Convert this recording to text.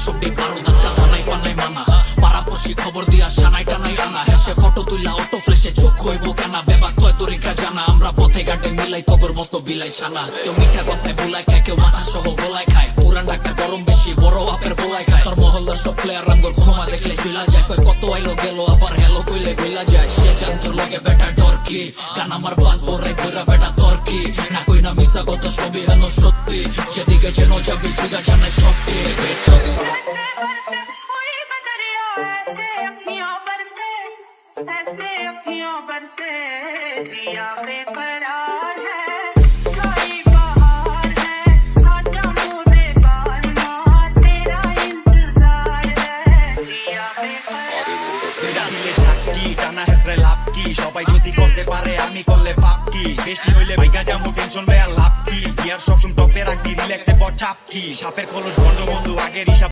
সব ডে পারো দাস্কা থানাই পানাই মানা পাড়াপড়শি খবর দিয়া সানাই টানাই আনা হেসে ফটো তুইলা অটো ফ্লেশে চোখ হইব কেনা বেবাক তয় তরিকা জানা আমরা পথে ঘাটে মিলাই তগর মতো বিলাই ছানা কেউ মিঠা কথায় ভুলাই খায় কেউ মাথা সহ গোলাই খায় পুরান ডাক্তার গরম বেশি বড় আপের বলাই খায় তোর মহল্লার সব প্লেয়ার রামগর ক্ষমা দেখলে চুলা যায় কয় কত আইলো গেল আবার হেলো কইলে গইলা যায় সে জান তোর লগে বেটা ডরকি গান আমার বাজবো রে কইরা বেটা তর্কি না কই না মিশা কথা সবই হেন সত্যি যেদিকে যেন যাবি জিগা জানাই সত্যি ऐसे अखियों पर से दिया बेकरार है कोई बहार है आजा मुझे बार मार तेरा इंतजार है दिया बेकरार तेरा दिले झाकी टाना हेसरे लाभ की সবাই যদি করতে পারে আমি করলে পাপ কি বেশি হইলে ভাইগা যামু টেনশন লয়া লাভ কি ইয়ার সবসময় টপে রাখি রিল্যাক্সে বড় চাপ কি সাপের খোলস বন্ধ বন্ধু আগের হিসাব